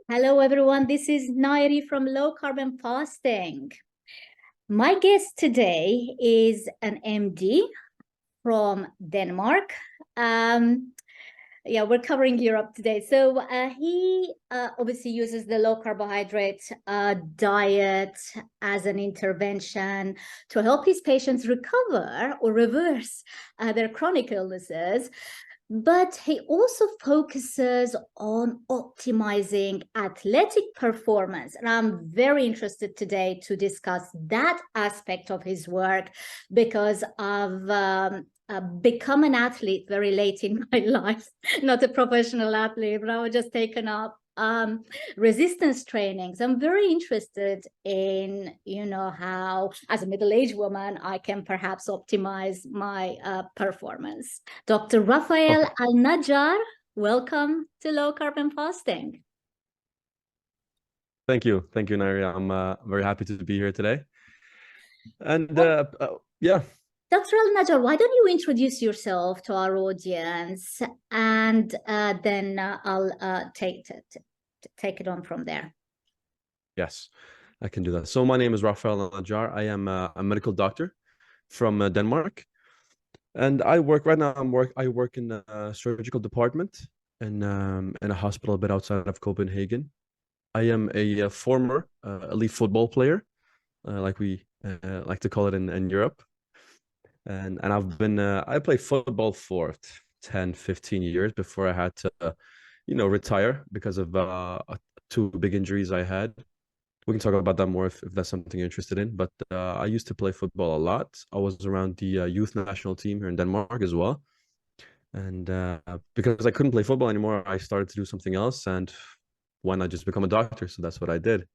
Hello, everyone. This is Nayiri from Low Carb and Fasting. My guest today is an MD from Denmark. Um, yeah, we're covering Europe today. So he obviously uses the low carbohydrate diet as an intervention to help his patients recover or reverse their chronic illnesses. But he also focuses on optimizing athletic performance. And I'm very interested today to discuss that aspect of his work because I've become an athlete very late in my life, not a professional athlete, but I was just taken up resistance trainings. I'm very interested in, how as a middle-aged woman, I can perhaps optimize my performance. Dr. Raphael Okay. Al-Najaar, welcome to Low Carb and Fasting. Thank you. Thank you, Nayiri. I'm very happy to be here today. And Well, yeah, Dr. Al-Najaar, why don't you introduce yourself to our audience, and then I'll take it on from there. yes, I can do that. So my name is Raphael Al-Najaar. I am a medical doctor from Denmark, and I work right now. I work in a surgical department in a hospital a bit outside of Copenhagen. I am a former elite football player, like we like to call it in Europe. And I've been I played football for 10, 15 years before I had to retire because of two big injuries I had. We can talk about that more if that's something you're interested in. But I used to play football a lot. I was around the youth national team here in Denmark as well. And because I couldn't play football anymore, I started to do something else. And why not just become a doctor? So that's what I did.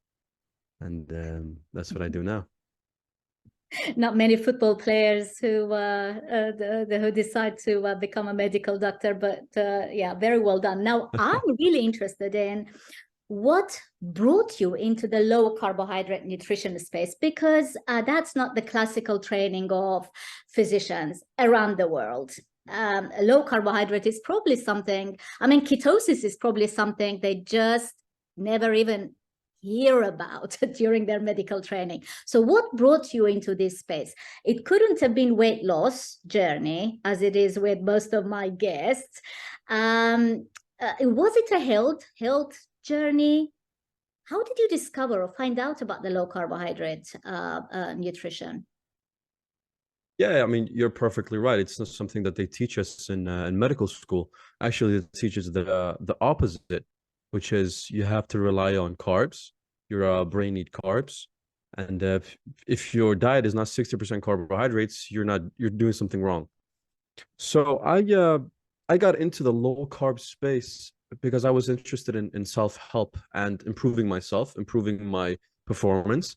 And that's what I do now. Not many football players who decide to become a medical doctor, but yeah, very well done. Now, I'm really interested in what brought you into the low carbohydrate nutrition space, because that's not the classical training of physicians around the world. Low carbohydrate is probably something, I mean, ketosis is probably something they just never even hear about during their medical training. So what brought you into this space? It couldn't have been weight loss journey, as it is with most of my guests. Was it a health journey? How did you discover or find out about the low carbohydrate nutrition? Yeah, I mean, you're perfectly right. It's not something that they teach us in medical school. Actually, it teaches the opposite, which is you have to rely on carbs. Your brain need carbs, and if your diet is not 60% carbohydrates, you're doing something wrong. So I got into the low carb space because I was interested in self-help and improving myself, improving my performance,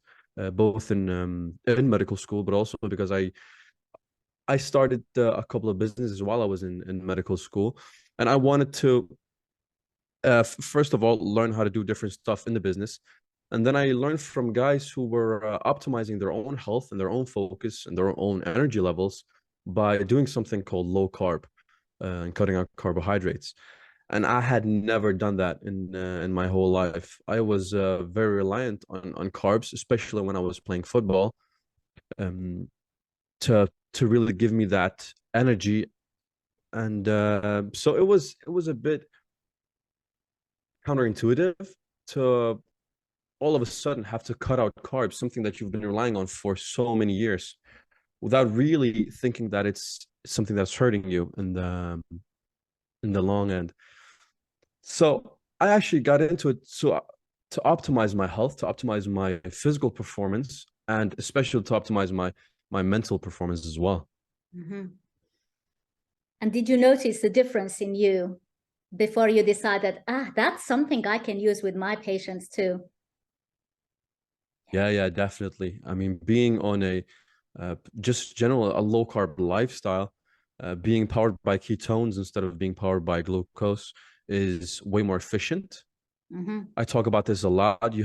both in medical school, but also because I started a couple of businesses while I was in medical school, and I wanted to first of all learn how to do different stuff in the business, and then I learned from guys who were optimizing their own health and their own focus and their own energy levels by doing something called low carb and cutting out carbohydrates. And I had never done that in my whole life. I was very reliant on carbs, especially when I was playing football. Um, to really give me that energy, and so it was a bit counterintuitive to all of a sudden have to cut out carbs, something that you've been relying on for so many years, without really thinking that it's something that's hurting you in the long end. So I actually got into it to optimize my health, to optimize my physical performance, and especially to optimize my mental performance as well. Mm-hmm. And did you notice the difference in you before you decided, that's something I can use with my patients too? Yeah, definitely. I mean, being on a just general a low carb lifestyle, being powered by ketones instead of being powered by glucose is way more efficient. Mm-hmm. I talk about this a lot. You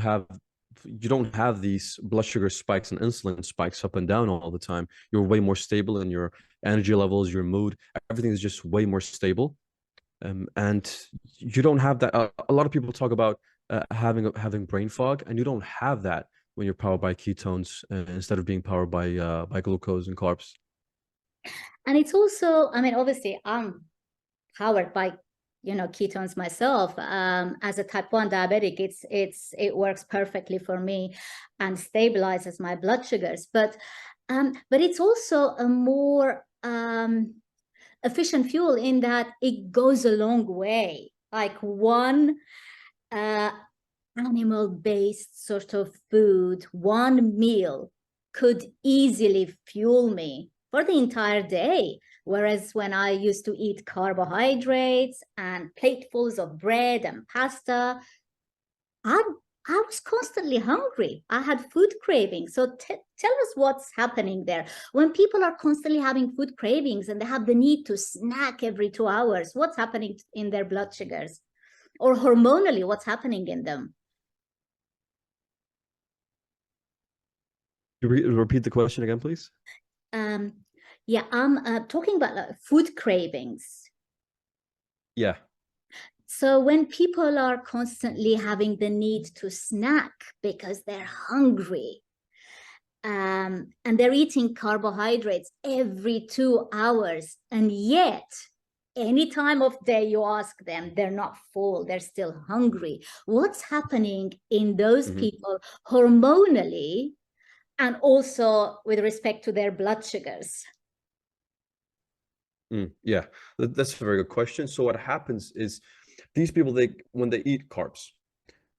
don't have these blood sugar spikes and insulin spikes up and down all the time. You're way more stable in your energy levels, your mood, everything is just way more stable. And you don't have that. A lot of people talk about having brain fog, and you don't have that when you're powered by ketones instead of being powered by glucose and carbs. And it's also, I mean, obviously, I'm powered by ketones myself. As a type 1 diabetic, it works perfectly for me and stabilizes my blood sugars. But it's also a more efficient fuel in that it goes a long way. Like one animal-based sort of food, one meal could easily fuel me for the entire day. Whereas when I used to eat carbohydrates and platefuls of bread and pasta, I was constantly hungry. I had food cravings. So tell us what's happening there. When people are constantly having food cravings and they have the need to snack every 2 hours, what's happening in their blood sugars? Or hormonally, what's happening in them? Repeat the question again, please. Yeah, I'm talking about food cravings. Yeah. So when people are constantly having the need to snack because they're hungry, and they're eating carbohydrates every 2 hours, and yet any time of day you ask them, they're not full, they're still hungry. What's happening in those people hormonally and also with respect to their blood sugars? Yeah, that's a very good question. So what happens is these people, when they eat carbs,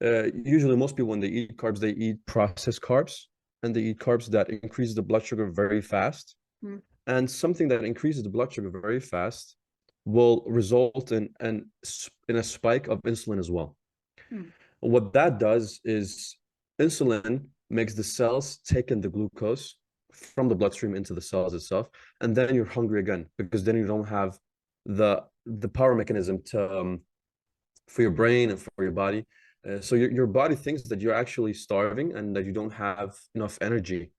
usually most people, when they eat carbs, they eat processed carbs, and they eat carbs that increase the blood sugar very fast. And something that increases the blood sugar very fast will result in a spike of insulin as well. What that does is insulin makes the cells take in the glucose from the bloodstream into the cells itself, and then you're hungry again, because then you don't have the power mechanism to for your brain and for your body. So your body thinks that you're actually starving and that you don't have enough energy,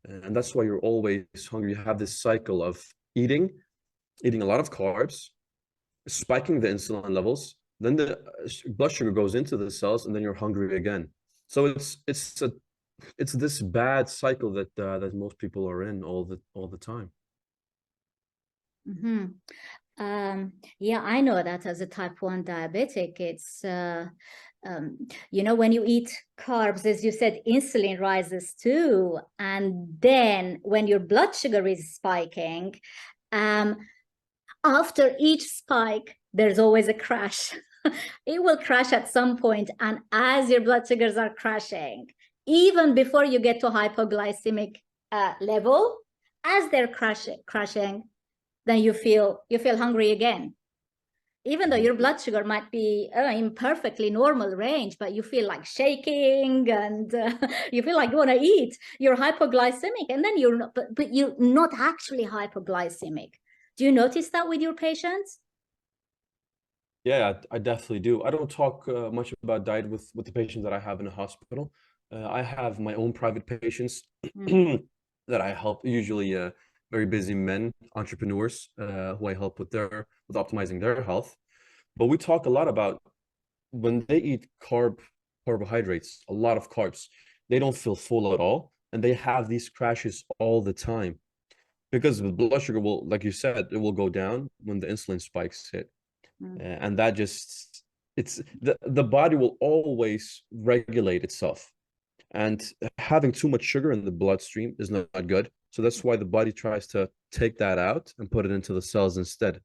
and that's why you're always hungry. You have this cycle of eating a lot of carbs, spiking the insulin levels, then the blood sugar goes into the cells, and then you're hungry again. So it's this bad cycle that most people are in all the time. Yeah, I know that as a type 1 diabetic, it's when you eat carbs, as you said, insulin rises too, and then when your blood sugar is spiking, after each spike, there's always a crash. It will crash at some point, and as your blood sugars are crashing, even before you get to hypoglycemic level, as they're crashing, then you feel hungry again. Even though your blood sugar might be in perfectly normal range, but you feel like shaking and you feel like you want to eat. You're hypoglycemic, and then you're not, but you're not actually hypoglycemic. Do you notice that with your patients? Yeah, I definitely do. I don't talk much about diet with the patients that I have in the hospital. I have my own private patients that I help, usually very busy men, entrepreneurs, who I help with optimizing their health. But we talk a lot about when they eat carbohydrates, a lot of carbs, they don't feel full at all, and they have these crashes all the time because the blood sugar will, like you said, it will go down when the insulin spikes hit. And that just, it's the body will always regulate itself, and having too much sugar in the bloodstream is not good. So that's why the body tries to take that out and put it into the cells instead.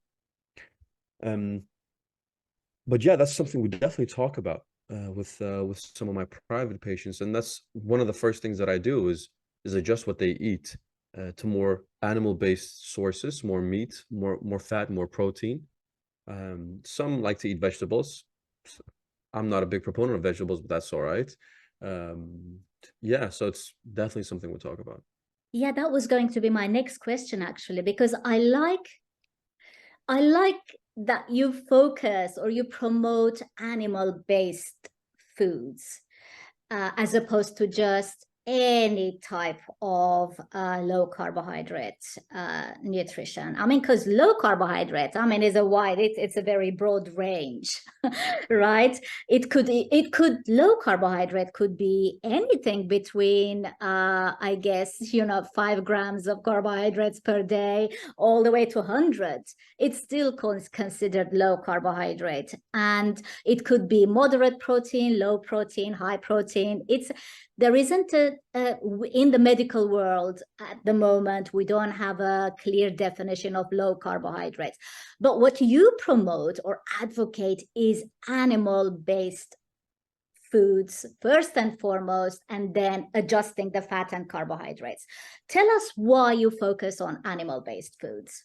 But yeah, that's something we definitely talk about with some of my private patients, and that's one of the first things that I do is adjust what they eat to more animal-based sources, more meat, more fat, more protein. Some like to eat vegetables. I'm not a big proponent of vegetables, but that's all right. Yeah, so it's definitely something we'll talk about. Yeah, that was going to be my next question, actually, because I like that you focus or you promote animal-based foods as opposed to just any type of low carbohydrate nutrition. I mean, because low carbohydrate, I mean, is a wide, it's a very broad range, right? It could low carbohydrate could be anything between, I guess, 5 grams of carbohydrates per day, all the way to hundreds. It's still considered low carbohydrate, and it could be moderate protein, low protein, high protein. There isn't in the medical world at the moment, we don't have a clear definition of low carbohydrates. But what you promote or advocate is animal-based foods first and foremost, and then adjusting the fat and carbohydrates. Tell us why you focus on animal-based foods.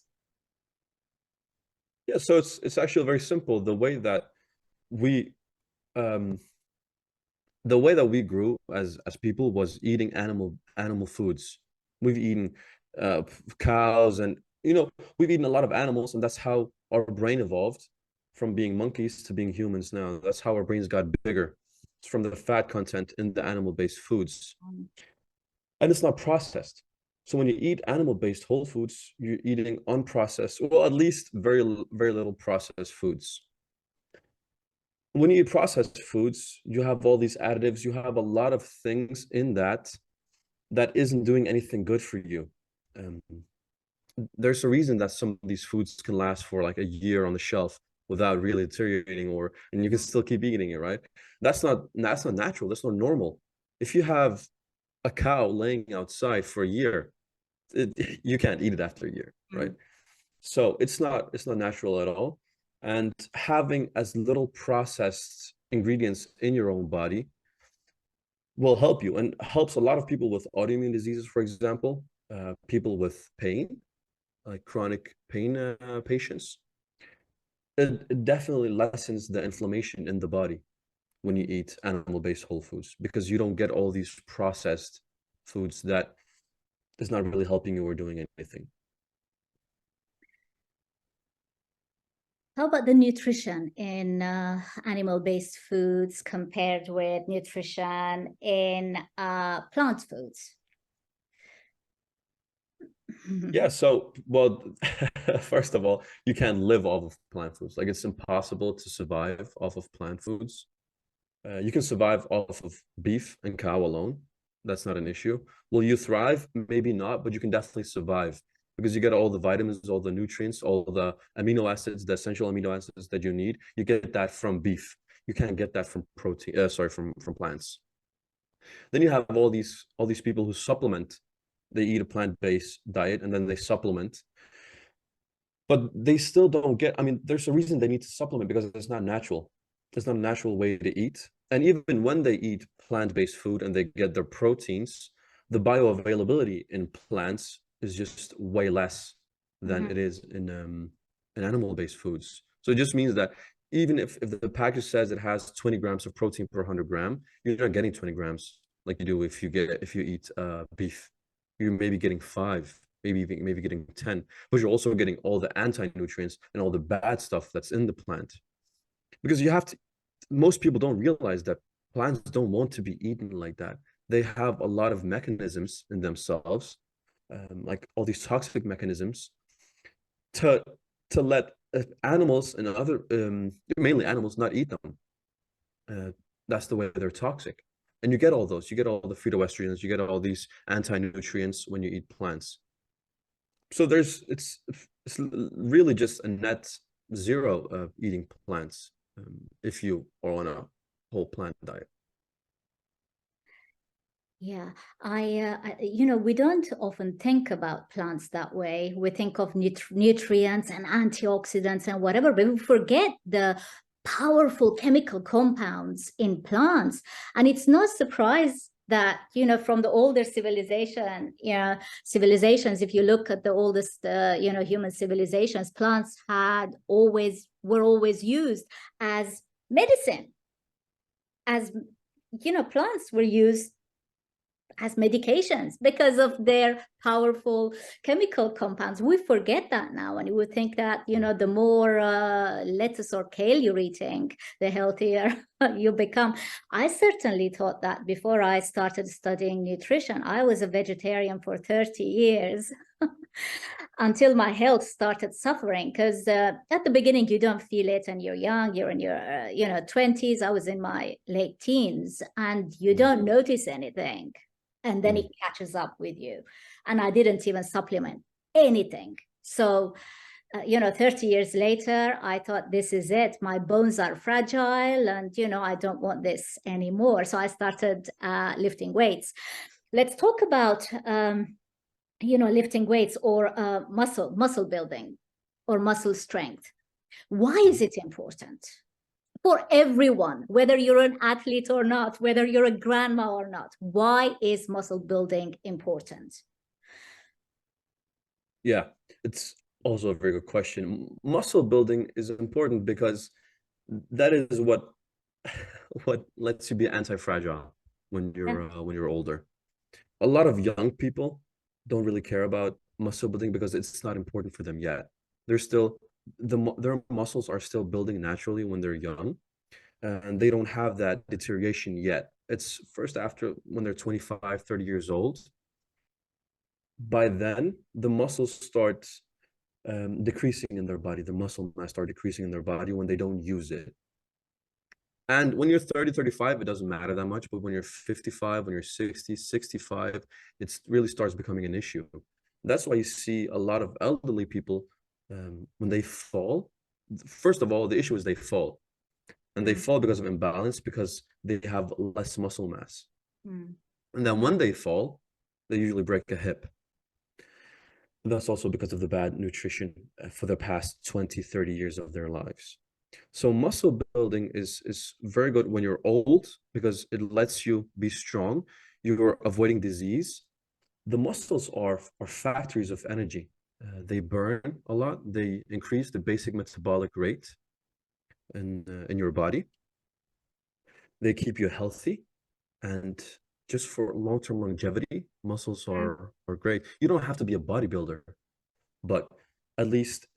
Yeah, so it's actually very simple. The way that we grew as people was eating animal foods. We've eaten cows, and we've eaten a lot of animals, and that's how our brain evolved from being monkeys to being humans now. That's how our brains got bigger. It's from the fat content in the animal-based foods. And it's not processed. So when you eat animal-based whole foods, you're eating unprocessed, well, at least very, very little processed foods. When you eat processed foods, you have all these additives, you have a lot of things in that isn't doing anything good for you. There's a reason that some of these foods can last for like a year on the shelf without really deteriorating, and you can still keep eating it, right? That's not natural, that's not normal. If you have a cow laying outside for a year, you can't eat it after a year, right? So it's not natural at all. And having as little processed ingredients in your own body will help you, and helps a lot of people with autoimmune diseases, for example, people with pain, like chronic pain patients. It definitely lessens the inflammation in the body when you eat animal-based whole foods, because you don't get all these processed foods that is not really helping you or doing anything. How about the nutrition in animal-based foods compared with nutrition in plant foods? Yeah, so, well, first of all, you can't live off of plant foods. Like, it's impossible to survive off of plant foods. You can survive off of beef and cow alone. That's not an issue. Will you thrive? Maybe not, but you can definitely survive, because you get all the vitamins, all the nutrients, all the amino acids, the essential amino acids that you need. You get that from beef. You can't get that from protein, from plants. Then you have all these people who supplement. They eat a plant-based diet and then they supplement, but they still don't get, I mean, there's a reason they need to supplement, because it's not natural. It's not a natural way to eat. And even when they eat plant-based food and they get their proteins, the bioavailability in plants is just way less than it is in animal-based foods. So it just means that even if the package says it has 20 grams of protein per 100 gram, you're not getting 20 grams like you do if you eat beef. You're maybe getting 5, maybe getting 10, but you're also getting all the anti-nutrients and all the bad stuff that's in the plant. Because most people don't realize that plants don't want to be eaten like that. They have a lot of mechanisms in themselves, like all these toxic mechanisms, to let animals and other, mainly animals, not eat them. That's the way they're toxic. And you get all those. You get all the phytoestrogens. You get all these anti-nutrients when you eat plants. So it's really just a net zero of eating plants, if you are on a whole plant diet. Yeah, we don't often think about plants that way. We think of nutrients and antioxidants and whatever, but we forget the powerful chemical compounds in plants. And it's no surprise that, from the older civilizations, if you look at the oldest, human civilizations, plants were always used as medicine. Plants were used as medications because of their powerful chemical compounds. We forget that now, and we think that, you know, the more lettuce or kale you're eating, the healthier you become. I certainly thought that before I started studying nutrition. I was a vegetarian for 30 years until my health started suffering, because at the beginning you don't feel it and you're young, you're in your 20s. I was in my late teens, and you don't notice anything, and then it catches up with you. And I didn't even supplement anything. So 30 years later, I thought, this is it. My bones are fragile, and, I don't want this anymore. So I started lifting weights. Let's talk about, lifting weights or muscle building or muscle strength. Why is it important for everyone, whether you're an athlete or not, whether you're a grandma or not? Why is muscle building important? Yeah, it's also a very good question. Muscle building is important because that is what lets you be anti-fragile when you're older. A lot of young people don't really care about muscle building because it's not important for them yet. They're still their muscles are still building naturally when they're young, and they don't have that deterioration yet. It's first after when they're 25, 30 years old. By then, the muscles start decreasing in their body. The muscle mass start decreasing in their body when they don't use it. And when you're 30, 35, it doesn't matter that much. But when you're 55, when you're 60, 65, it really starts becoming an issue. That's why you see a lot of elderly people, when they fall, first of all, the issue is they fall. And they fall because of imbalance, because they have less muscle mass. And then when they fall, they usually break a hip. That's also because of the bad nutrition for the past 20, 30 years of their lives. So muscle building is very good when you're old because it lets you be strong. You're avoiding disease. The muscles are factories of energy. They burn a lot. They increase the basic metabolic rate in your body. They keep you healthy, and just for long-term longevity, muscles are great. You don't have to be a bodybuilder, but at least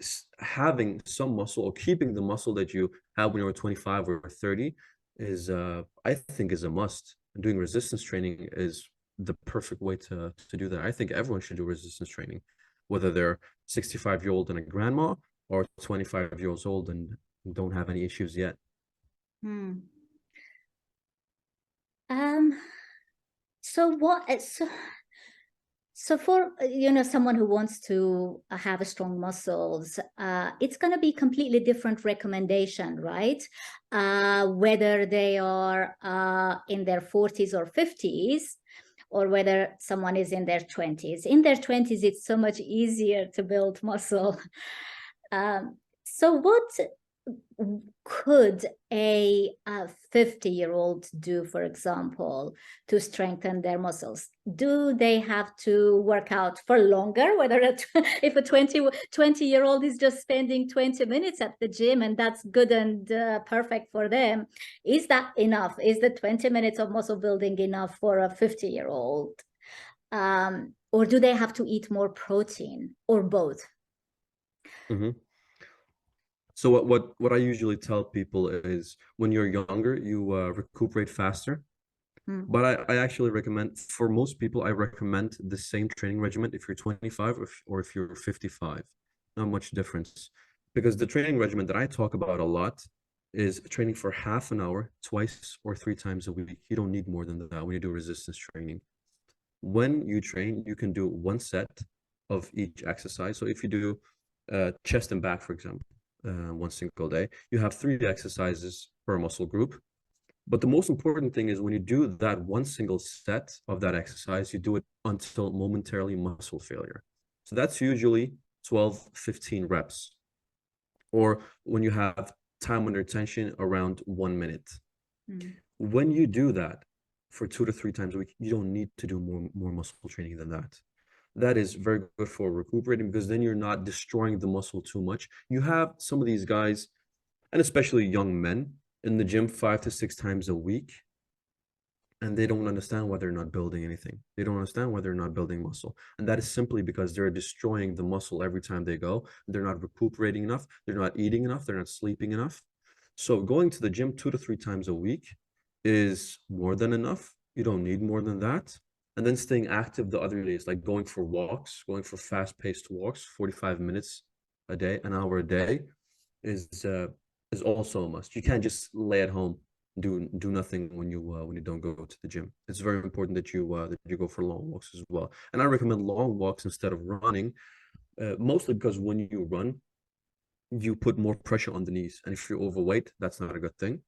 having some muscle or keeping the muscle that you had when you were 25 or 30 is, I think, is a must. And doing resistance training is the perfect way to do that. I think everyone should do resistance training, whether they're 65-year-old and a grandma or 25 years old and don't have any issues yet. So for someone who wants to have strong muscles, it's going to be completely different recommendation, right? Whether they are in their 40s or 50s, or whether someone is in their 20s. In their 20s, it's so much easier to build muscle. So what could a 50-year-old do, for example, to strengthen their muscles? Do they have to work out for longer? Whether if a 20-year-old is just spending 20 minutes at the gym and that's good and perfect for them, is that enough? Is the 20 minutes of muscle building enough for a 50-year-old? Or do they have to eat more protein, or both? So what I usually tell people is, when you're younger, you recuperate faster. But I actually recommend, for most people, I recommend the same training regimen if you're 25 or if you're 55. Not much difference. Because the training regimen that I talk about a lot is training for half an hour, twice or 3 times a week. You don't need more than that when you do resistance training. When you train, you can do 1 set of each exercise. So if you do chest and back, for example, 1 single day, you have 3 exercises per muscle group. But the most important thing is, when you do that 1 single set of that exercise, you do it until momentarily muscle failure. So that's usually 12, 15 reps. Or when you have time under tension, around 1 minute. When you do that for 2 to 3 times a week, you don't need to do more muscle training than that. That is very good for recuperating, because then you're not destroying the muscle too much. You have some of these guys, and especially young men, in the gym 5 to 6 times a week, and they don't understand why they're not building anything. They don't understand why they're not building muscle. And that is simply because they're destroying the muscle every time they go. They're not recuperating enough. They're not eating enough. They're not sleeping enough. So going to the gym 2 to 3 times a week is more than enough. You don't need more than that. And then staying active the other days, like going for walks, going for fast-paced walks, 45 minutes a day, an hour a day, is uh, is also a must. You can't just lay at home, do nothing when you don't go to the gym. It's very important that you go for long walks as well. And I recommend long walks instead of running, mostly because when you run, you put more pressure on the knees, and if you're overweight, that's not a good thing.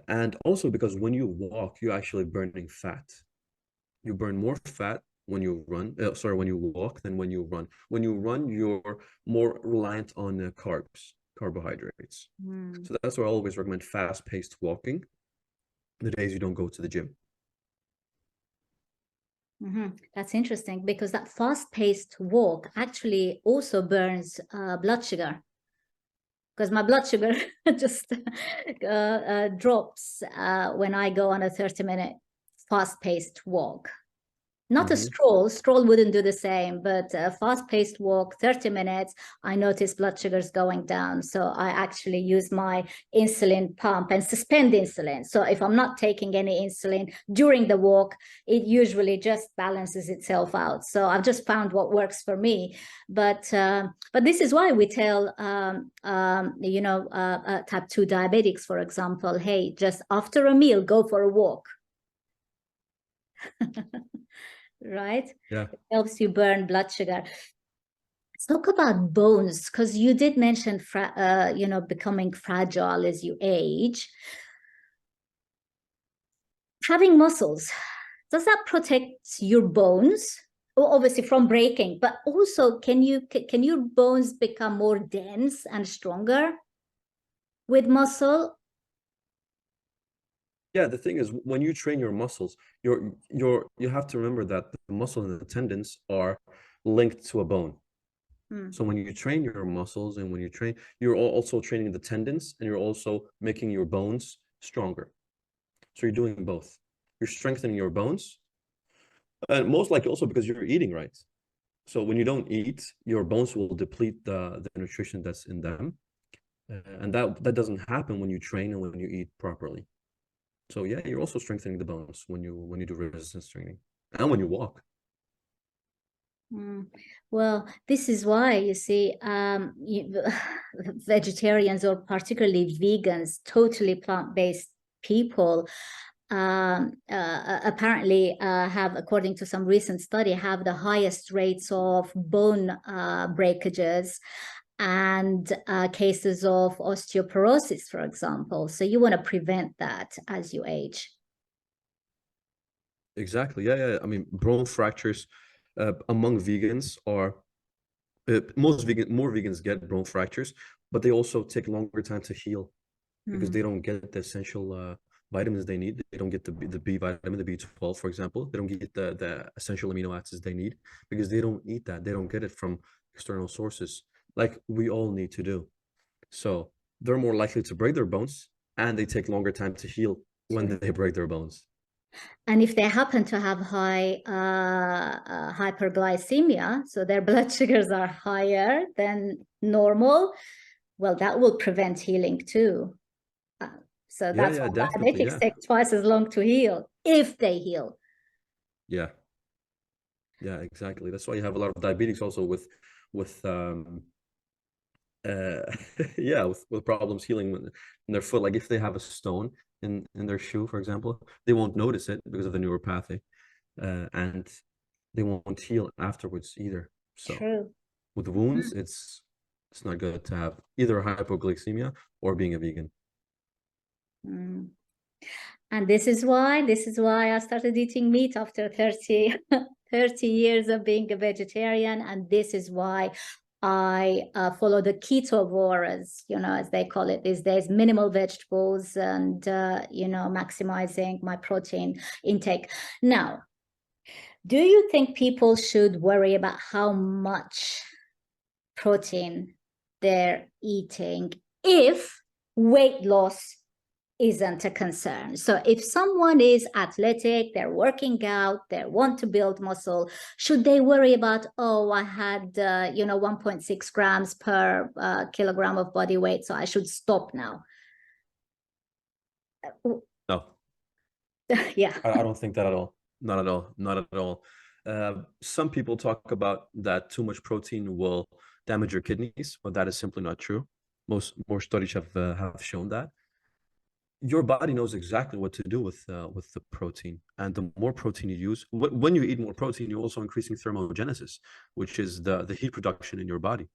And also because when you walk, you're actually burning fat. You burn more fat when you run, when you walk than when you run. When you run, you're more reliant on carbohydrates. Mm. So that's why I always recommend fast-paced walking the days you don't go to the gym. That's interesting, because that fast-paced walk actually also burns blood sugar, because my blood sugar just drops when I go on a 30-minute fast-paced walk. Not a stroll wouldn't do the same, but a fast-paced walk, 30 minutes, I notice blood sugars going down. So I actually use my insulin pump and suspend insulin. So if I'm not taking any insulin during the walk, it usually just balances itself out. So I've just found what works for me. But this is why we tell, type 2 diabetics, for example, hey, just after a meal, go for a walk. Right? Yeah. It helps you burn blood sugar. Let's talk about bones, because you did mention becoming fragile as you age. Having muscles, does that protect your bones? Well, obviously from breaking, but also can your bones become more dense and stronger with muscle? Yeah, the thing is, when you train your muscles, you have to remember that the muscle and the tendons are linked to a bone. So when you train your muscles and when you train, you're also training the tendons, and you're also making your bones stronger. So you're doing both. You're strengthening your bones, and most likely also because you're eating right. So when you don't eat, your bones will deplete the nutrition that's in them, and that doesn't happen when you train and when you eat properly. So yeah, you're also strengthening the bones when you do resistance training and when you walk. Well, this is why, you see, vegetarians, or particularly vegans, totally plant-based people, apparently have, according to some recent study, have the highest rates of bone breakages and cases of osteoporosis, for example. So you want to prevent that as you age. Exactly. Yeah. I mean, bone fractures among vegans are more vegans get bone fractures, but they also take longer time to heal because they don't get the essential vitamins they need. They don't get the B vitamin, the B12, for example. They don't get the essential amino acids they need because they don't eat that. They don't get it from external sources like we all need to do. So they're more likely to break their bones, and they take longer time to heal when they break their bones. And if they happen to have high hyperglycemia, so their blood sugars are higher than normal, well, that will prevent healing too. So that's why Definitely. diabetics take twice as long to heal, if they heal. Yeah, exactly. That's why you have a lot of diabetes also with with problems healing in their foot. Like if they have a stone in their shoe, for example, they won't notice it because of the neuropathy, and they won't heal afterwards either. So True. with wounds, it's not good to have either hypoglycemia or being a vegan. And this is why I started eating meat after 30 years of being a vegetarian. And this is why I follow the ketovore, as they call it these days, minimal vegetables, and maximizing my protein intake. Now, do you think people should worry about how much protein they're eating if weight loss isn't a concern. So if someone is athletic, they're working out, they want to build muscle, should they worry about, oh, I had 1.6 grams per kilogram of body weight, so I should stop now? No, Yeah. I don't think that at all. Not at all. Not at all. Some people talk about that too much protein will damage your kidneys, but that is simply not true. More studies have shown that your body knows exactly what to do with the protein, and the more protein you use, when you eat more protein, you're also increasing thermogenesis, which is the heat production in your body.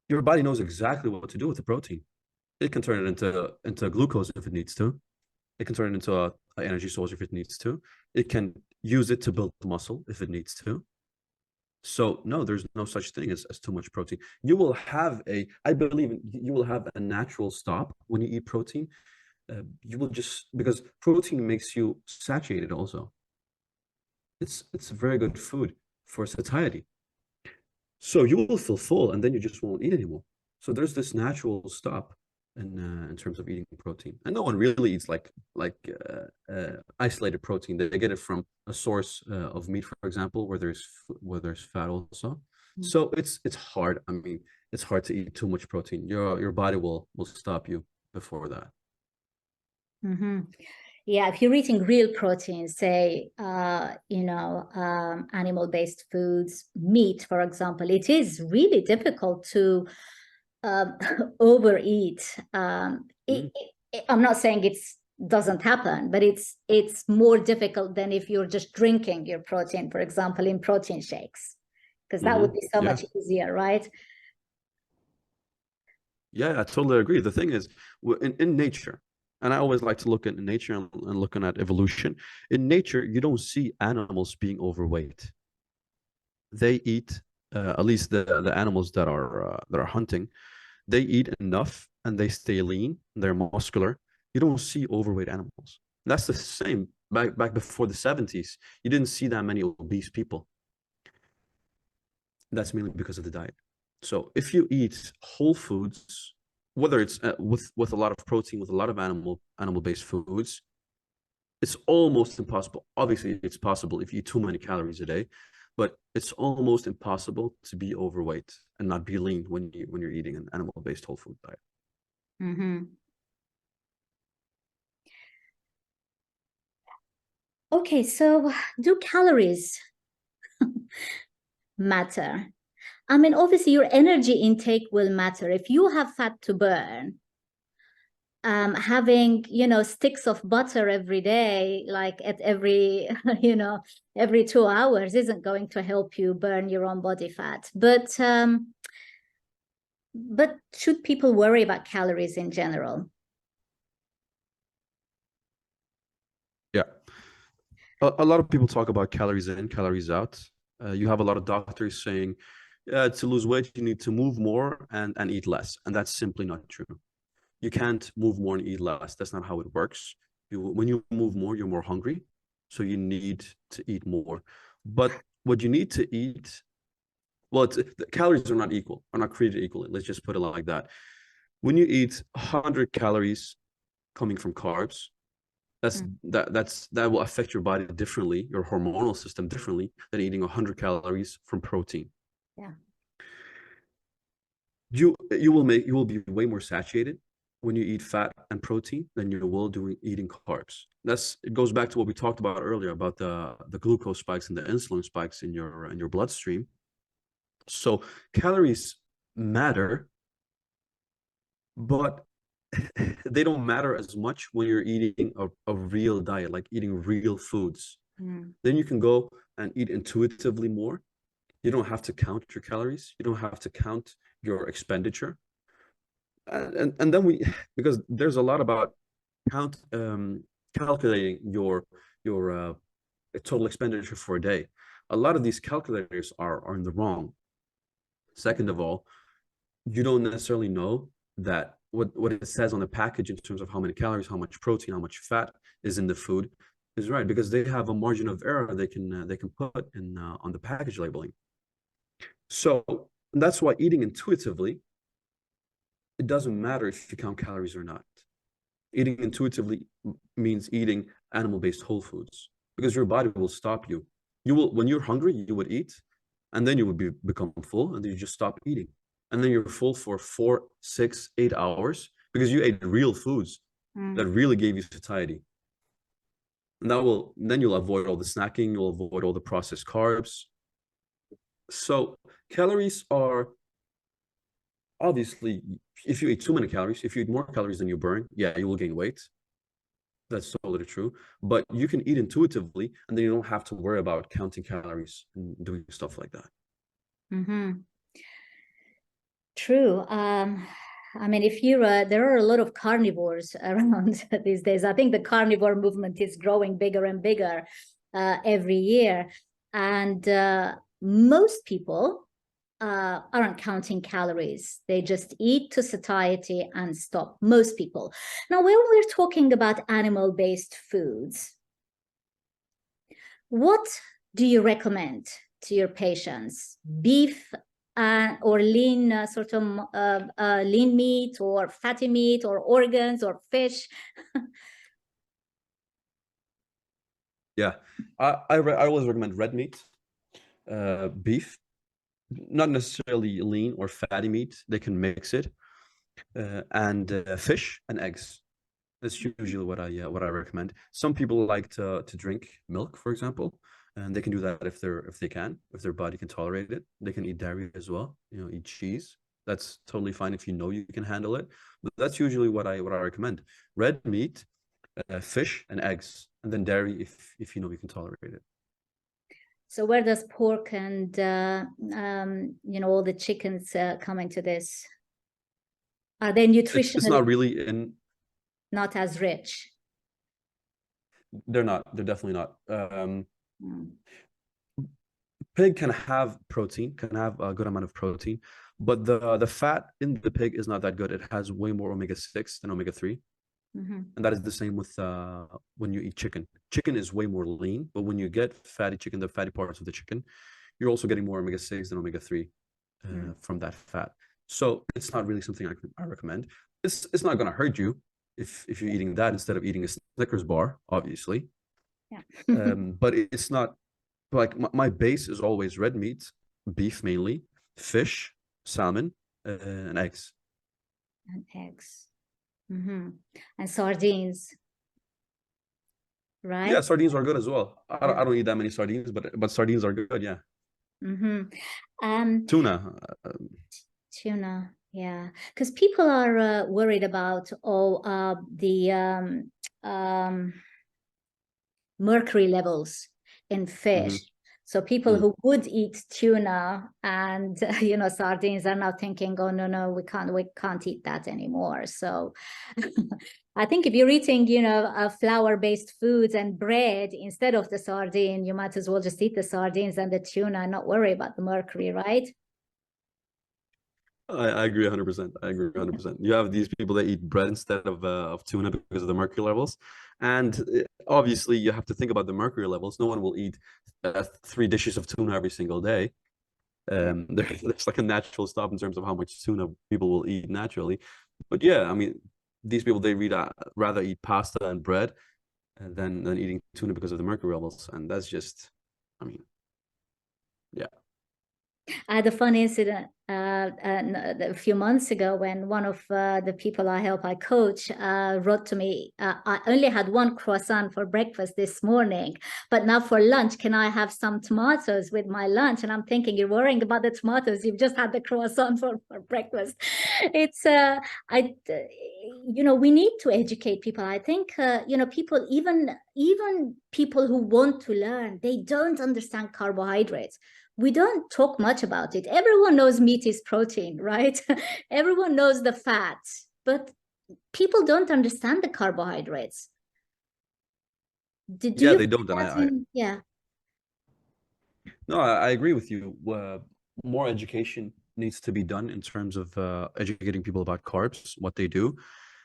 Your body knows exactly what to do with the protein. It can turn it into glucose if it needs to. It can turn it into a energy source if it needs to. It can use it to build muscle if it needs to. So no, there's no such thing as too much protein. I believe you will have a natural stop when you eat protein. You will just, because protein makes you satiated also. It's a very good food for satiety. So you will feel full and then you just won't eat anymore. So there's this natural stop in terms of eating protein. And no one really eats isolated protein. They get it from a source of meat, for example, where there's fat also. So it's hard. I mean, it's hard to eat too much protein. Your body will stop you before that. Mm-hmm. Yeah, if you're eating real protein, say, animal-based foods, meat, for example, it is really difficult to overeat. I'm not saying it doesn't happen, but it's more difficult than if you're just drinking your protein, for example, in protein shakes, because that would be so much easier, right? Yeah, I totally agree. The thing is, in nature, and I always like to look at nature and looking at evolution. In nature, you don't see animals being overweight. They eat, at least the animals that are hunting, they eat enough and they stay lean. They're muscular. You don't see overweight animals. That's the same back before the 70s. You didn't see that many obese people. That's mainly because of the diet. So if you eat whole foods, whether it's with a lot of protein, with a lot of animal-based foods, it's almost impossible. Obviously, it's possible if you eat too many calories a day, but it's almost impossible to be overweight and not be lean when you're eating an animal-based whole food diet. Mm-hmm. Okay, so do calories matter? I mean, obviously, your energy intake will matter. If you have fat to burn, having sticks of butter every day, like at every every 2 hours, isn't going to help you burn your own body fat. But should people worry about calories in general? Yeah. A lot of people talk about calories in, calories out. You have a lot of doctors saying, to lose weight, you need to move more and eat less. And that's simply not true. You can't move more and eat less. That's not how it works. When you move more, you're more hungry. So you need to eat more. But what you need to eat, well, the calories are not created equally. Let's just put it like that. When you eat 100 calories coming from carbs, that will affect your body differently, your hormonal system differently than eating 100 calories from protein. Yeah. You will be way more satiated when you eat fat and protein than you will doing eating carbs. It goes back to what we talked about earlier about the glucose spikes and the insulin spikes in your bloodstream. So calories matter, but they don't matter as much when you're eating a real diet, like eating real foods. Then you can go and eat intuitively more. You don't have to count your calories. You don't have to count your expenditure. And then because there's a lot about calculating your total expenditure for a day. A lot of these calculators are in the wrong. Second of all, you don't necessarily know that what it says on the package in terms of how many calories, how much protein, how much fat is in the food is right, because they have a margin of error they can put in on the package labeling. So that's why eating intuitively, it doesn't matter if you count calories or not. Eating intuitively means eating animal-based whole foods, because your body will stop you. You will, when you're hungry, you would eat, and then you would become full, and then you just stop eating. And then you're full for 4, 6, 8 hours because you ate real foods that really gave you satiety. And then you'll avoid all the snacking, you'll avoid all the processed carbs. So calories are obviously, if you eat too many calories, if you eat more calories than you burn, yeah, you will gain weight. That's totally true. But you can eat intuitively, and then you don't have to worry about counting calories and doing stuff like that. True. I mean, if you're, there are a lot of carnivores around these days. I think the carnivore movement is growing bigger and bigger every year. And most people aren't counting calories. They just eat to satiety and stop. Most people. Now, when we're talking about animal-based foods, what do you recommend to your patients? Beef or lean lean meat or fatty meat or organs or fish? Yeah, I always recommend red meat, beef, not necessarily lean or fatty meat. They can mix it, and fish and eggs. That's usually what I recommend. Some people like to drink milk, for example, and they can do that if their body can tolerate it. They can eat dairy as well, eat cheese. That's totally fine if you know you can handle it. But that's usually what I recommend. Red meat, fish and eggs, and then dairy if you know you can tolerate it. So where does pork and all the chickens come into this? Are they nutritionally It's not really in. not as rich? They're not. They're definitely not. Pig can have protein, can have a good amount of protein, but the fat in the pig is not that good. It has way more omega-6 than omega-3. And that is the same with when you eat chicken. Chicken is way more lean, but when you get fatty chicken, the fatty parts of the chicken, you're also getting more omega-6 than omega-3 from that fat. So it's not really something I recommend. It's not going to hurt you if you're eating that instead of eating a Snickers bar, obviously. Yeah. But it's not like my base is always red meat, beef mainly, fish, salmon, and eggs. And eggs. And sardines, right? Yeah, sardines are good as well. I don't eat that many sardines, but sardines are good. Yeah. Tuna. Tuna, yeah, because people are worried about the mercury levels in fish. So people who would eat tuna and sardines are now thinking, oh no, we can't eat that anymore. So I think if you're eating flour-based foods and bread instead of the sardine, you might as well just eat the sardines and the tuna and not worry about the mercury, right? I agree 100%. I agree 100%. You have these people that eat bread instead of tuna because of the mercury levels. And obviously, you have to think about the mercury levels. No one will eat 3 dishes of tuna every single day. There's like a natural stop in terms of how much tuna people will eat naturally. But yeah, I mean, these people, they rather eat pasta and bread than eating tuna because of the mercury levels. And that's just, I mean, yeah. I had a fun incident a few months ago when one of the people I coach, wrote to me, I only had one croissant for breakfast this morning, but now for lunch, can I have some tomatoes with my lunch? And I'm thinking, you're worrying about the tomatoes. You've just had the croissant for breakfast. It's, we need to educate people. I think, people, even people who want to learn, they don't understand carbohydrates. We don't talk much about it. Everyone knows meat is protein, right? Everyone knows the fat, but people don't understand the carbohydrates. Yeah, they don't. And yeah. No, I agree with you. More education needs to be done in terms of educating people about carbs, what they do,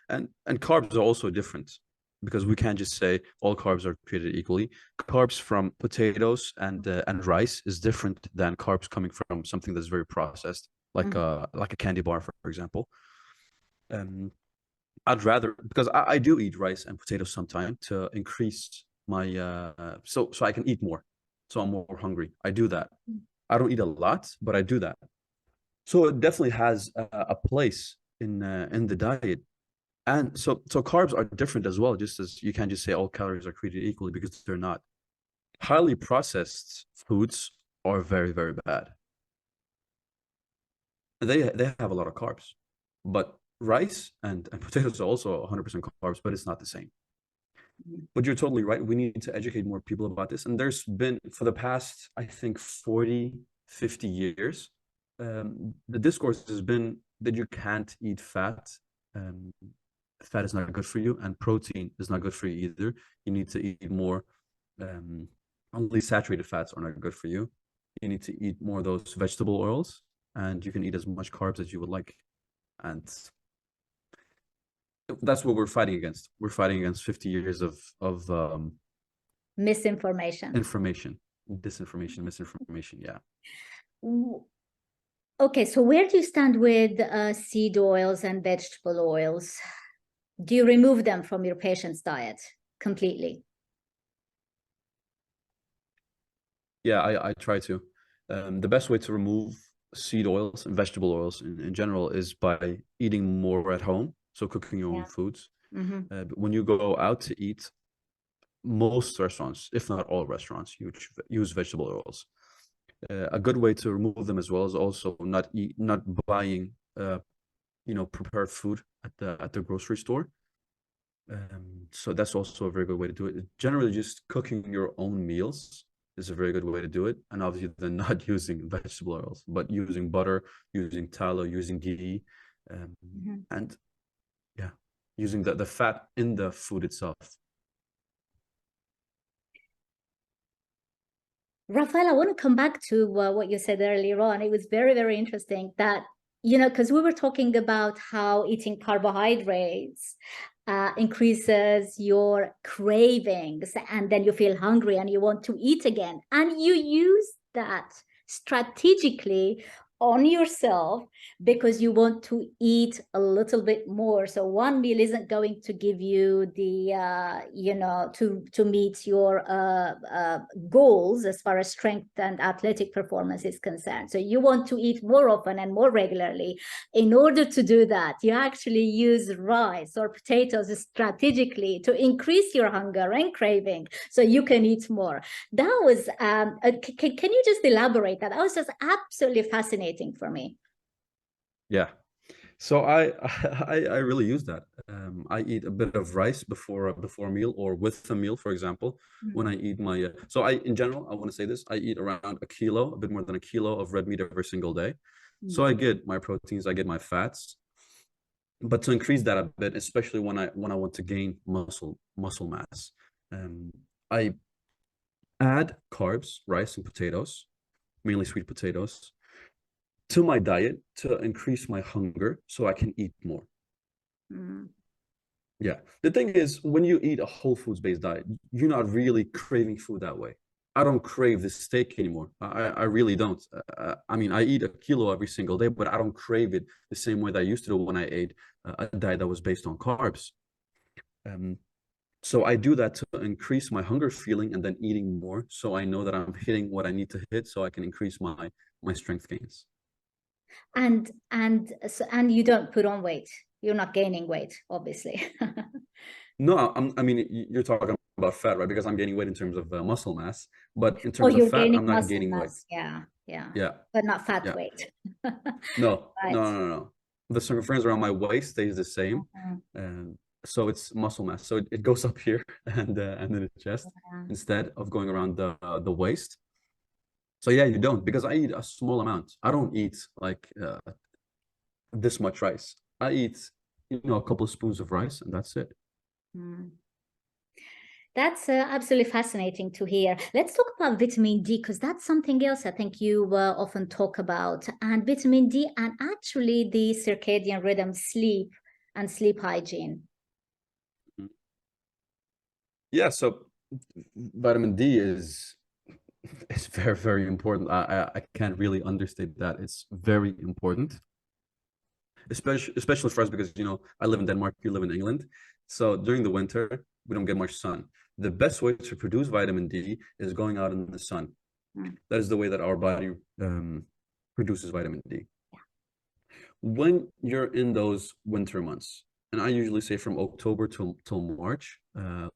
and carbs are also different because we can't just say all carbs are created equally. Carbs from potatoes and rice is different than carbs coming from something that's very processed, like a candy bar, for example. I'd rather, because I do eat rice and potatoes sometimes to increase my so I can eat more, so I'm more hungry. I do that. I don't eat a lot, but I do that. So it definitely has a place in the diet. And so carbs are different as well, just as you can't just say all calories are created equally, because they're not. Highly processed foods are very, very bad. They have a lot of carbs, but rice and potatoes are also 100% carbs, but it's not the same. But you're totally right. We need to educate more people about this. And there's been, for the past, I think, 40, 50 years, the discourse has been that you can't eat fat. Um, Fat is not good for you, and protein is not good for you either. You need to eat more. Um, Only saturated fats are not good for you. You need to eat more of those vegetable oils, and you can eat as much carbs as you would like. And that's what we're fighting against. We're fighting against 50 years of Misinformation. information, disinformation, misinformation. Yeah. Okay, so where do you stand with seed oils and vegetable oils? Do you remove them from your patient's diet completely? Yeah, I try to. The best way to remove seed oils and vegetable oils in general is by eating more at home. So cooking your own foods. But when you go out to eat, most restaurants, if not all restaurants, use vegetable oils. A good way to remove them as well is also not buying prepared food at the grocery store. So that's also a very good way to do it. Generally, just cooking your own meals is a very good way to do it. And obviously, then not using vegetable oils, but using butter, using tallow, using ghee, and yeah, using the fat in the food itself. Raphael, I want to come back to what you said earlier on. It was very, very interesting that, because we were talking about how eating carbohydrates increases your cravings, and then you feel hungry and you want to eat again. And you use that strategically on yourself because you want to eat a little bit more. So one meal isn't going to give you the to meet your goals as far as strength and athletic performance is concerned. So you want to eat more often and more regularly. In order to do that, you actually use rice or potatoes strategically to increase your hunger and craving so you can eat more. That was can you just elaborate that? That was just absolutely fascinating for me. Yeah. So I I really use that. I eat a bit of rice before a meal or with a meal, for example. When I eat my so I in general, I want to say this, I eat around a kilo, a bit more than a kilo of red meat every single day. So I get my proteins, I get my fats. But to increase that a bit, especially when I want to gain muscle mass, I add carbs, rice and potatoes, mainly sweet potatoes, to my diet to increase my hunger so I can eat more. Yeah. The thing is, when you eat a whole foods based diet, you're not really craving food that way. I don't crave this steak anymore. I really don't. I mean, I eat a kilo every single day, but I don't crave it the same way that I used to do when I ate a diet that was based on carbs. So I do that to increase my hunger feeling and then eating more. So I know that I'm hitting what I need to hit so I can increase my strength gains. And you don't put on weight. You're not gaining weight, obviously. No, I mean, you're talking about fat, right? Because I'm gaining weight in terms of muscle mass, but in terms of you're fat, gaining I'm not muscle gaining weight. mass. Yeah. Yeah, But not fat yeah. weight. No, Right. no. The circumference around my waist stays the same, and so it's muscle mass. So it goes up here and in the chest instead of going around the waist. So yeah, you don't, because I eat a small amount. I don't eat like this much rice. I eat a couple of spoons of rice and that's it. That's absolutely fascinating to hear. Let's talk about vitamin D, because that's something else I think you often talk about. And vitamin D and actually the circadian rhythm, sleep and sleep hygiene. Yeah, so vitamin D is very, very important. I can't really understate that. It's very important. especially for us because I live in Denmark, you live in England. So during the winter, we don't get much sun. The best way to produce vitamin D is going out in the sun. That is the way that our body produces vitamin D. When you're in those winter months, and I usually say from October till March,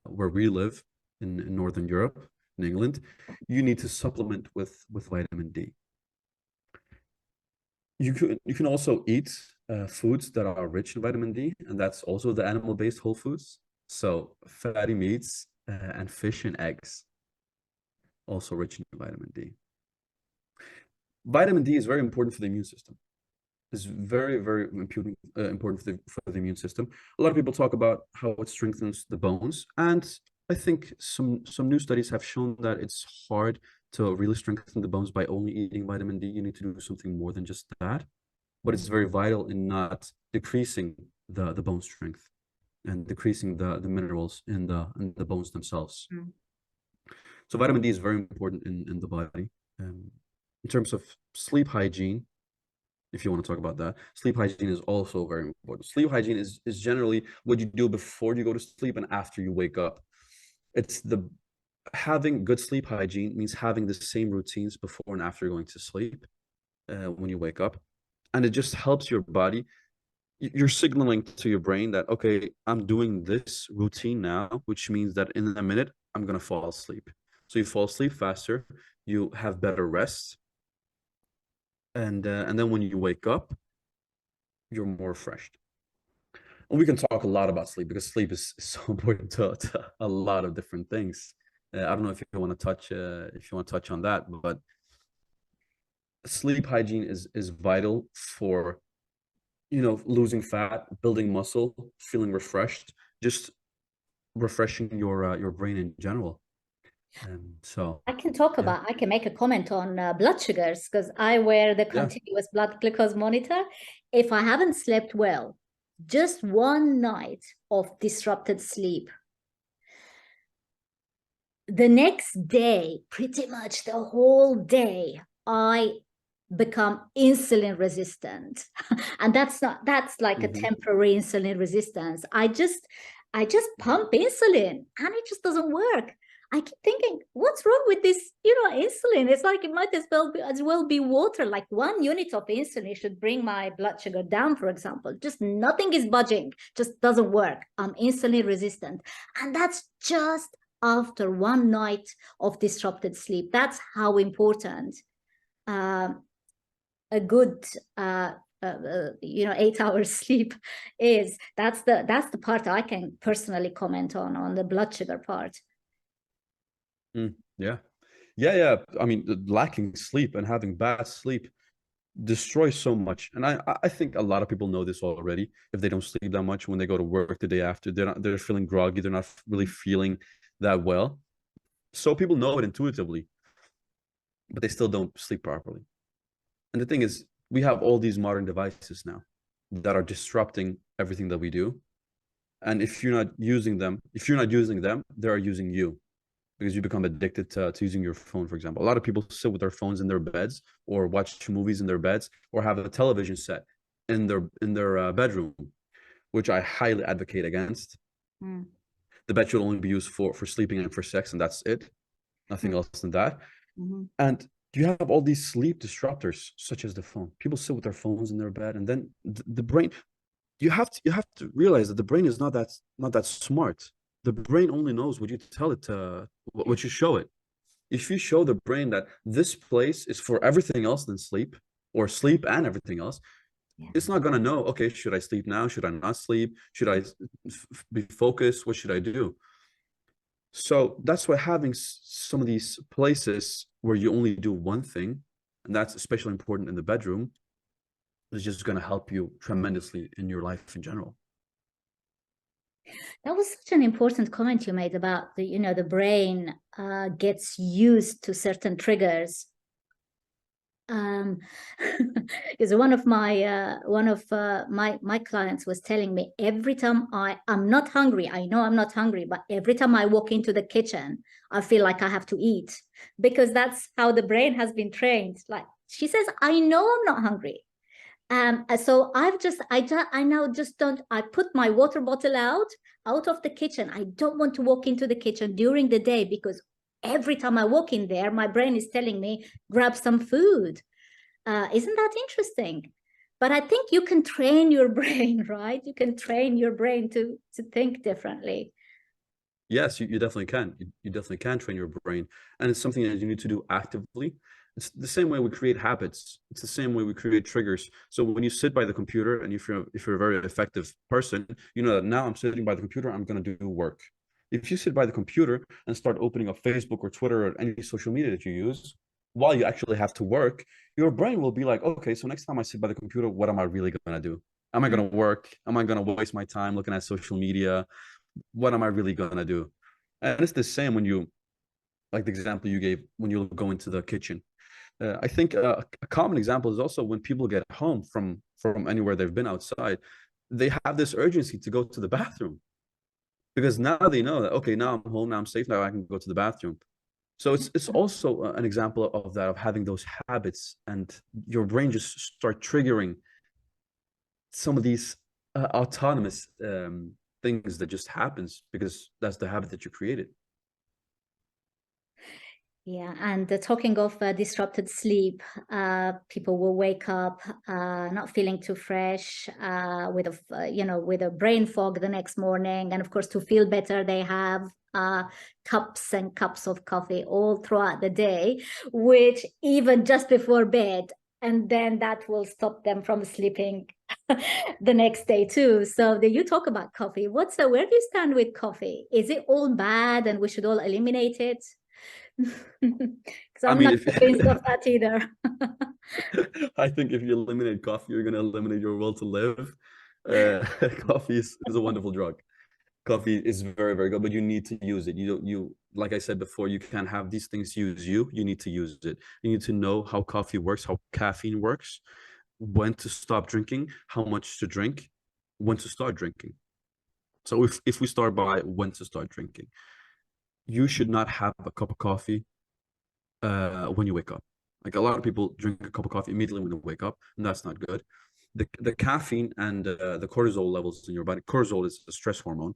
where we live in Northern Europe, in England, you need to supplement with vitamin D. You can also eat foods that are rich in vitamin D, and that's also the animal-based whole foods. So fatty meats and fish and eggs, also rich in vitamin D. Vitamin D is very important for the immune system. It's very, very important for the immune system. A lot of people talk about how it strengthens the bones, and I think some new studies have shown that it's hard to really strengthen the bones by only eating vitamin D. You need to do something more than just that. But it's very vital in not decreasing the bone strength and decreasing the minerals in the bones themselves. So vitamin D is very important in the body. In terms of sleep hygiene, if you want to talk about that, sleep hygiene is also very important. Sleep hygiene is generally what you do before you go to sleep and after you wake up. Having good sleep hygiene means having the same routines before and after going to sleep when you wake up. And it just helps your body. You're signaling to your brain that, okay, I'm doing this routine now, which means that in a minute, I'm going to fall asleep. So you fall asleep faster, you have better rest. And then when you wake up, you're more refreshed. And we can talk a lot about sleep because sleep is so important to a lot of different things. I don't know if you want to touch on that, but sleep hygiene is vital for losing fat, building muscle, feeling refreshed, just refreshing your brain in general. So I can make a comment on blood sugars because I wear the continuous blood glucose monitor. If I haven't slept well, just one night of disrupted sleep, the next day, pretty much the whole day, I become insulin resistant. And that's like a temporary insulin resistance. I just pump insulin and it just doesn't work. I keep thinking, what's wrong with this, insulin? It's like it might as well be water. Like 1 unit of insulin should bring my blood sugar down, for example. Just nothing is budging, just doesn't work. I'm insulin resistant. And that's just after one night of disrupted sleep. That's how important a good 8 hours sleep is. That's the part I can personally comment on the blood sugar part. Yeah. I mean, lacking sleep and having bad sleep destroys so much. And I think a lot of people know this already. If they don't sleep that much when they go to work the day after, they're feeling groggy, they're not really feeling that well. So people know it intuitively, but they still don't sleep properly. And the thing is, we have all these modern devices now that are disrupting everything that we do. And if you're not using them, they are using you, because you become addicted to using your phone, for example. A lot of people sit with their phones in their beds or watch movies in their beds or have a television set in their bedroom, which I highly advocate against. The bed should only be used for sleeping and for sex, and that's it. Nothing else than that. And you have all these sleep disruptors, such as the phone. People sit with their phones in their bed, and then the brain. You have to realize that the brain is not that smart. The brain only knows what you tell it to, what you show it. If you show the brain that this place is for everything else than sleep, or sleep and everything else, it's not going to know, okay, should I sleep now? Should I not sleep? Should I be focused? What should I do? So that's why having some of these places where you only do one thing, and that's especially important in the bedroom, is just going to help you tremendously in your life in general. That was such an important comment you made about the brain gets used to certain triggers. Because one of my clients was telling me, every time I'm not hungry, I know I'm not hungry, but every time I walk into the kitchen, I feel like I have to eat, because that's how the brain has been trained. Like she says, I know I'm not hungry, So I now just don't, I put my water bottle out of the kitchen. I don't want to walk into the kitchen during the day because every time I walk in there, my brain is telling me, grab some food. Isn't that interesting? But I think you can train your brain, right? You can train your brain to think differently. Yes, you definitely can. You definitely can train your brain. And it's something that you need to do actively. It's the same way we create habits. It's the same way we create triggers. So when you sit by the computer, and if you're a very effective person, you know that now I'm sitting by the computer, I'm going to do work. If you sit by the computer and start opening up Facebook or Twitter or any social media that you use while you actually have to work, your brain will be like, okay, so next time I sit by the computer, what am I really going to do? Am I going to work? Am I going to waste my time looking at social media? What am I really gonna do? And it's the same when you, like the example you gave, when you go into the kitchen. I think a common example is also when people get home from anywhere they've been outside, they have this urgency to go to the bathroom because now they know that, okay, now I'm home, now I'm safe, now I can go to the bathroom. So it's also an example of that, of having those habits, and your brain just start triggering some of these autonomous things that just happens because that's the habit that you created. Yeah, and talking of disrupted sleep, people will wake up not feeling too fresh, with with a brain fog the next morning, and of course, to feel better, they have cups and cups of coffee all throughout the day, which even just before bed, and then that will stop them from sleeping the next day too. So you talk about coffee. Where do you stand with coffee? Is it all bad and we should all eliminate it? Because I I'm mean, not if convinced of that either. I think if you eliminate coffee, you're gonna eliminate your will to live. Coffee is a wonderful drug. Coffee is very, very good, but you need to use it. You like I said before, you can't have these things use you. You need to use it. You need to know how coffee works, how caffeine works, when to stop drinking, how much to drink, when to start drinking. So if we start by when to start drinking, you should not have a cup of coffee when you wake up. Like a lot of people drink a cup of coffee immediately when they wake up, and that's not good. The caffeine and the cortisol levels in your body. Cortisol is a stress hormone.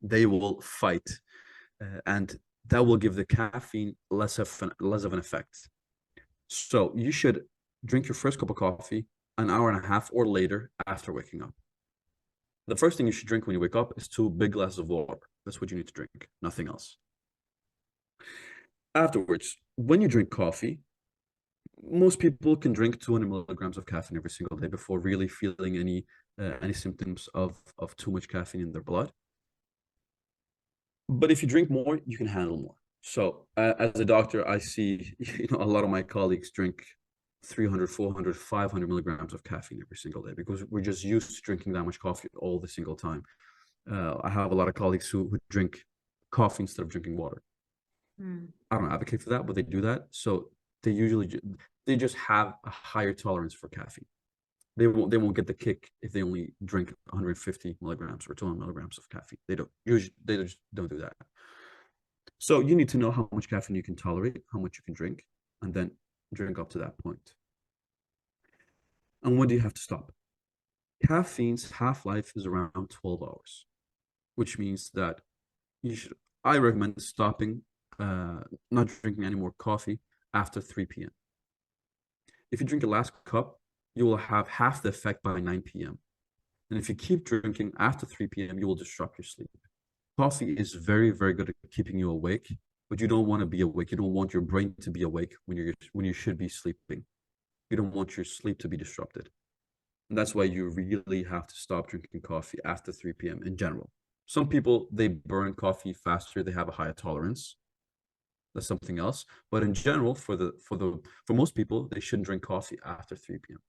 They will fight, and that will give the caffeine less of an effect. So you should drink your first cup of coffee an hour and a half or later after waking up. The first thing you should drink when you wake up is 2 big glasses of water. That's what you need to drink, nothing else. Afterwards, when you drink coffee, most people can drink 200 milligrams of caffeine every single day before really feeling any symptoms of too much caffeine in their blood. But if you drink more, you can handle more. So as a doctor, I see a lot of my colleagues drink 300, 400, 500 milligrams of caffeine every single day because we're just used to drinking that much coffee all the single time. I have a lot of colleagues who drink coffee instead of drinking water. I don't advocate for that, but they do that. So they just have a higher tolerance for caffeine. They won't get the kick if they only drink 150 milligrams or 200 milligrams of caffeine. They just don't do that. So you need to know how much caffeine you can tolerate, how much you can drink, and then drink up to that point. And when do you have to stop? Caffeine's half-life is around 12 hours, which means that I recommend stopping, not drinking any more coffee after 3 p.m. If you drink a last cup, you will have half the effect by 9 p.m. And if you keep drinking after 3 p.m., you will disrupt your sleep. Coffee is very, very good at keeping you awake, but you don't want to be awake. You don't want your brain to be awake when you should be sleeping. You don't want your sleep to be disrupted. And that's why you really have to stop drinking coffee after 3 p.m. in general. Some people, they burn coffee faster, they have a higher tolerance. That's something else. But in general, for most people, they shouldn't drink coffee after 3 p.m.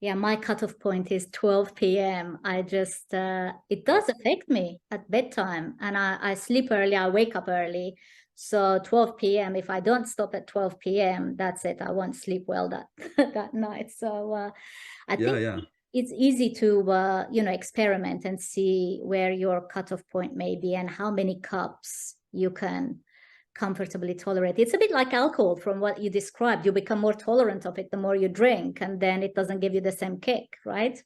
Yeah, my cutoff point is 12 p.m. I just, it does affect me at bedtime, and I sleep early, I wake up early. So 12 p.m., if I don't stop at 12 p.m., that's it. I won't sleep well that night. So I think Yeah. it's easy to, experiment and see where your cutoff point may be and how many cups you can comfortably tolerate. It's a bit like alcohol from what you described. You become more tolerant of it the more you drink, and then it doesn't give you the same kick, right?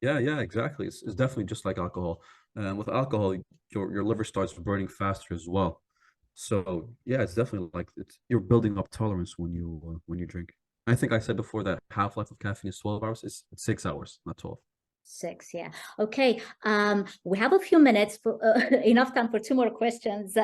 Yeah, exactly. It's definitely just like alcohol. With alcohol, your liver starts burning faster as well. So yeah, it's definitely like you're building up tolerance when you drink. I think I said before that half-life of caffeine is 12 hours. It's 6 hours, not 12. 6, yeah. Okay. We have a few minutes for enough time for two more questions.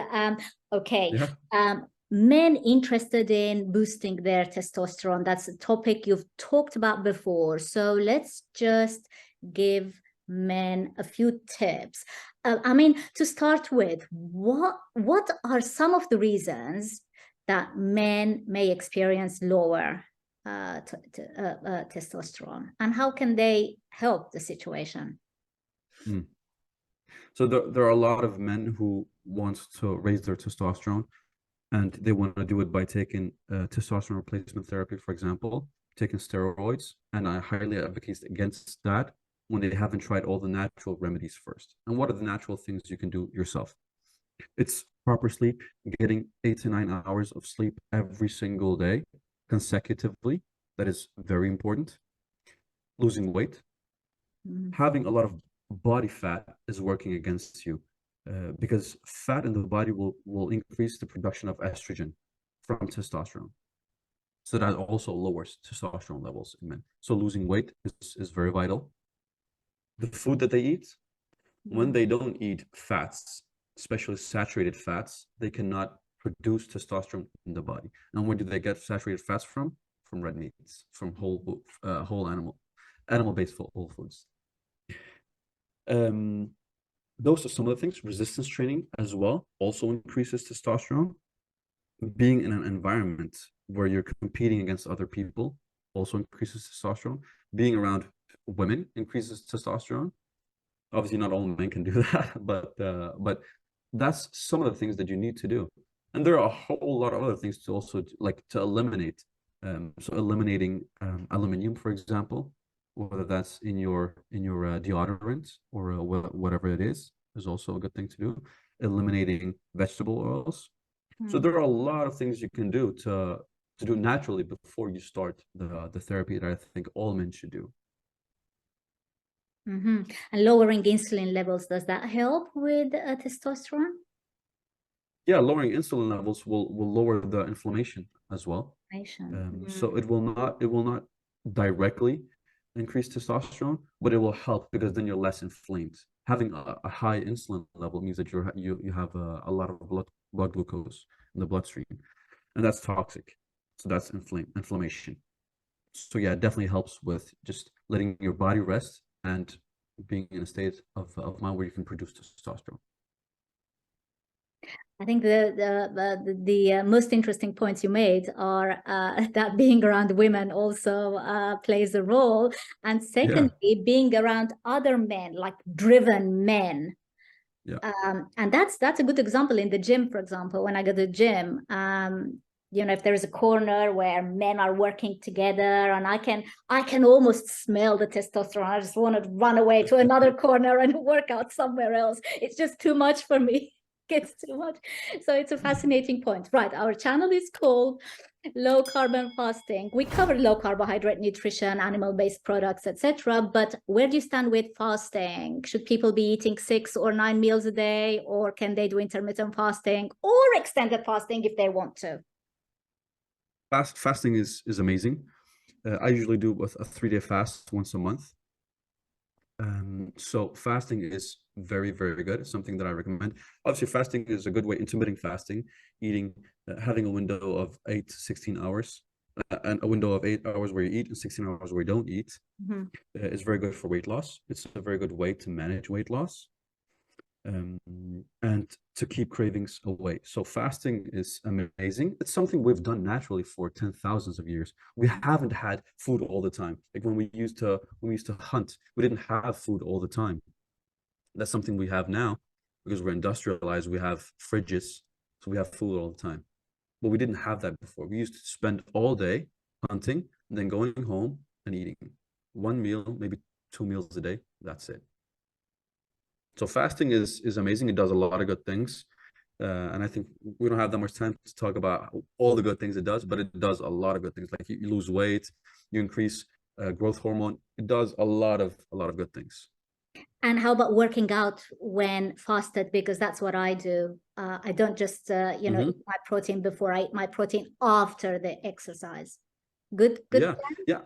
Okay. Yeah. Men interested in boosting their testosterone. That's a topic you've talked about before. So let's just give men a few tips. I mean, to start with, what are some of the reasons that men may experience lower testosterone, and how can they help the situation? Mm. So there are a lot of men who want to raise their testosterone, and they want to do it by taking testosterone replacement therapy, for example, taking steroids. And I highly advocate against that when they haven't tried all the natural remedies first. And what are the natural things you can do yourself? It's proper sleep, getting 8 to 9 hours of sleep every single day consecutively. That is very important. Losing weight, having a lot of body fat is working against you, because fat in the body will increase the production of estrogen from testosterone. So that also lowers testosterone levels in men. So losing weight is very vital. The food that they eat, when they don't eat fats, especially saturated fats, they cannot produce testosterone in the body. And where do they get saturated fats from? From red meats, from whole animal-based whole foods. Those are some of the things. Resistance training as well also increases testosterone. Being in an environment where you're competing against other people also increases testosterone. Being around women increases testosterone. Obviously, not all men can do that, but that's some of the things that you need to do. And there are a whole lot of other things to also like to eliminate. So eliminating aluminum, for example, whether that's in your deodorant or whatever it is also a good thing to do. Eliminating vegetable oils. So there are a lot of things you can do to do naturally before you start the therapy that I think all men should do. And lowering insulin levels, does that help with testosterone? Yeah, lowering insulin levels will lower the inflammation as well. So it will not directly increase testosterone, but it will help because then you're less inflamed. Having a high insulin level means that you have a lot of blood glucose in the bloodstream, and that's toxic. So that's inflammation. So yeah, it definitely helps with just letting your body rest and being in a state of mind where you can produce testosterone. I think the most interesting points you made are that being around women also plays a role, and secondly, being around other men, like driven men. Yeah. And that's a good example in the gym, for example. When I go to the gym, if there is a corner where men are working together, and I can almost smell the testosterone. I just want to run away to another corner and work out somewhere else. It's just too much for me. It's too much. So it's a fascinating point. Right. Our channel is called Low Carb and Fasting. We cover low carbohydrate nutrition, animal-based products, etc. But where do you stand with fasting? Should people be eating 6 or 9 meals a day, or can they do intermittent fasting or extended fasting if they want to? Fasting is amazing. I usually do a 3-day fast once a month. So fasting is very, very good. It's something that I recommend. Obviously, fasting is a good way, intermittent fasting, eating, having a window of 8 to 16 hours, and a window of 8 hours where you eat and 16 hours where you don't eat, is very good for weight loss. It's a very good way to manage weight loss. And to keep cravings away. So fasting is amazing. It's something we've done naturally for 10,000s of years. We haven't had food all the time. Like when we used to hunt, we didn't have food all the time. That's something we have now because we're industrialized. We have fridges, so we have food all the time. But we didn't have that before. We used to spend all day hunting and then going home and eating one meal, maybe 2 meals a day. That's it. So fasting is amazing. It does a lot of good things. And I think we don't have that much time to talk about all the good things it does, but it does a lot of good things. Like you lose weight, you increase growth hormone. It does a lot of good things. And how about working out when fasted? Because that's what I do. I don't just, eat my protein before. I eat my protein after the exercise. Good. Yeah, yeah.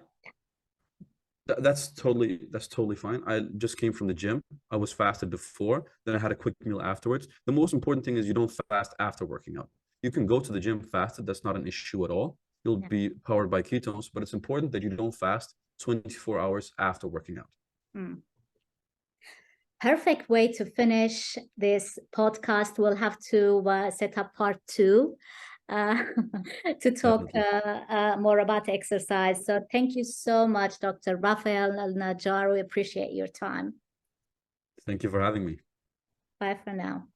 That's totally fine. I just came from the gym. I was fasted before, then I had a quick meal afterwards. The most important thing is you don't fast after working out. You can go to the gym fasted. That's not an issue at all. You'll be powered by ketones, but it's important that you don't fast 24 hours after working out. Perfect way to finish this podcast. We'll have to set up part 2 to talk more about exercise. So thank you so much, Dr. Raphael Al-Najaar. We appreciate your time. Thank you for having me. Bye for now.